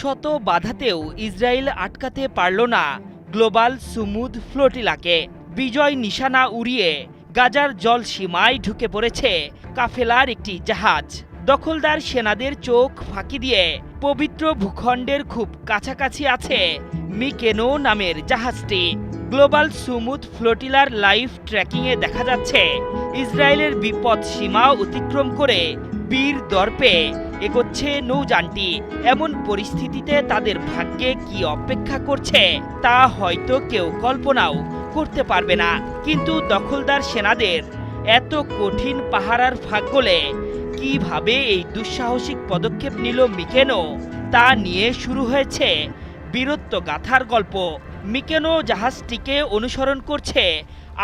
শত বাধাতেও ইসরায়েল আটকাতে পারল না গ্লোবাল সুমুদ ফ্লোটিলাকে। বিজয় নিশানা উড়িয়ে গাজার জল সীমায় ঢুকে পড়েছে কাফেলার একটি জাহাজ। দখলদার সেনাদের চোখ ফাঁকি দিয়ে পবিত্র ভূখণ্ডের খুব কাছাকাছি আছে মিকেনো নামের জাহাজটি। গ্লোবাল সুমুদ ফ্লোটিলার লাইভ ট্র্যাকিংয়ে দেখা যাচ্ছে ইসরায়েলের বিপদ সীমা অতিক্রম করে বীর দর্পে এগোচ্ছে নৌযানটি। এমন পরিস্থিতিতে তাদের ভাগ্যে কি অপেক্ষা করছে তা হয়তো কেউ কল্পনাও করতে পারবে না। কিন্তু দখলদার সেনাদের এত কঠিন পাহারার ফাঁক গলে কিভাবে এই দুঃসাহসিক পদক্ষেপ নিল মিকেনো, তা নিয়ে শুরু হয়েছে বীরত্ব গাথার গল্প। মিকেনো জাহাজটিকে অনুসরণ করছে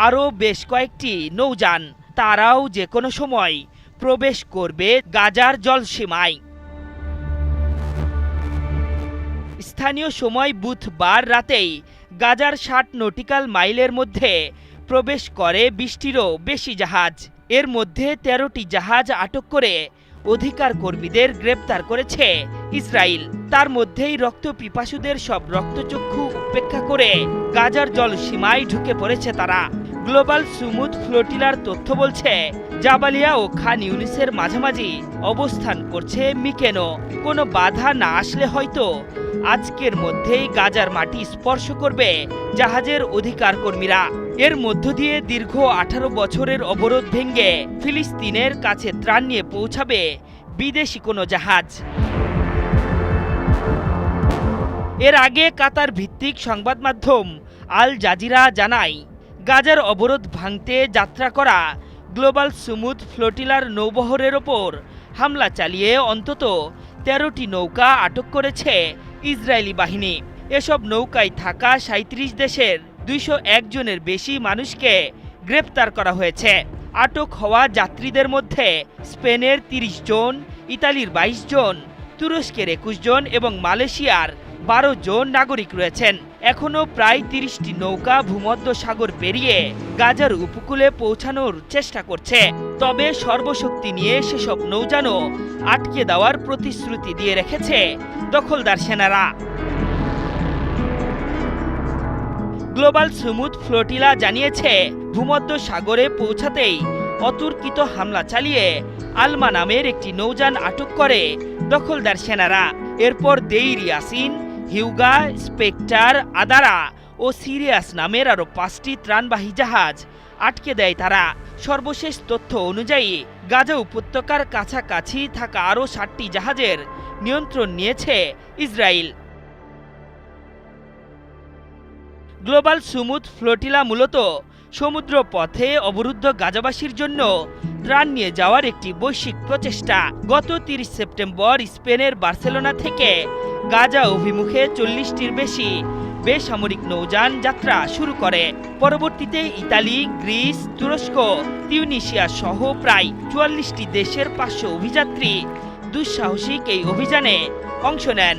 আরও বেশ কয়েকটি নৌযান। তারাও যে কোনো সময় প্রবেশ করবে গাজার জলসীমায়। স্থানীয় সময় বুধবার রাতেই গাজার ৬০ নটিক্যাল মাইলের মধ্যে প্রবেশ করে ২০টিরও বেশি জাহাজ। এর মধ্যে ১৩টি জাহাজ আটক করে অধিকার কর্মীদের গ্রেপ্তার করেছে ইসরায়েল। তার মধ্যেই রক্তপিপাসুদের সব রক্তচক্ষু উপেক্ষা করে গাজার জলসীমায় ঢুকে পড়েছে তারা। গ্লোবাল সুমুদ ফ্লোটিলার তথ্য বলছে জাবালিয়া ও খান ইউনিসের মাঝামাঝি অবস্থান করছে মিকেনো। কোনো বাধা না আসলে হয়তো আজকের মধ্যেই গাজার মাটি স্পর্শ করবে জাহাজের অধিকার কর্মীরা। এর মধ্য দিয়ে দীর্ঘ ১৮ বছরের অবরোধ ভেঙে ফিলিস্তিনের কাছে ত্রাণ নিয়ে পৌঁছাবে বিদেশি কোনো জাহাজ। এর আগে কাতার ভিত্তিক সংবাদ মাধ্যম আল জাজিরা জানায় গাজার অবরোধ ভাঙতে যাত্রা করা গ্লোবাল সুমুদ ফ্লোটিলার নৌবহরের ওপর হামলা চালিয়ে অন্তত ১৩টি নৌকা আটক করেছে ইসরায়েলি বাহিনী। এসব নৌকায় থাকা ৩৭ দেশের ২০১ জনের বেশি মানুষকে গ্রেপ্তার করা হয়েছে। আটক হওয়া যাত্রীদের মধ্যে স্পেনের ৩০ জন, ইতালির ২২ জন, তুরস্কের ২১ জন এবং মালয়েশিয়ার ১২ জন নাগরিক রয়েছেন। এখনও প্রায় ৩০টি নৌকা ভূমধ্য সাগর পেরিয়ে গাজার উপকূলে পৌঁছানোর চেষ্টা করছে। তবে সর্বশক্তি নিয়ে সেসব নৌযানও আটকে দেওয়ার প্রতিশ্রুতি দিয়ে রেখেছে দখলদার সেনারা। গ্লোবাল সুমুদ ফ্লোটিলা জানিয়েছে ভূমধ্য সাগরে পৌঁছাতেই অতর্কিত হামলা চালিয়ে আলমা নামের একটি নৌযান আটক করে দখলদার সেনারা। এরপর দেইর ইয়াসিন, হিউগা, স্পেক্টার, আদারা ও সিরিয়াস নামের আরও ৫টি ত্রাণবাহী জাহাজ আটকে দেয় তারা। সর্বশেষ তথ্য অনুযায়ী গাজা উপত্যকার কাছাকাছি থাকা আরও ৬০টি জাহাজের নিয়ন্ত্রণ নিয়েছে ইসরায়েল। গ্লোবাল সুমুদ ফ্লোটিলা মূলত সমুদ্র পথে অবরুদ্ধ গাজাবাসীর জন্য ত্রাণ নিয়ে যাওয়ার একটি বৈশ্বিক প্রচেষ্টা। গত ৩০ সেপ্টেম্বর স্পেনের বার্সেলোনা থেকে গাজা অভিমুখে ৪০টির বেশি বেসামরিক নৌযান যাত্রা শুরু করে। পরবর্তীতে ইতালি, গ্রিস, তুরস্ক, তিউনিসিয়া সহ প্রায় ৪৪টি দেশের ৫০০ অভিযাত্রী দুঃসাহসিক এই অভিযানে অংশ নেন।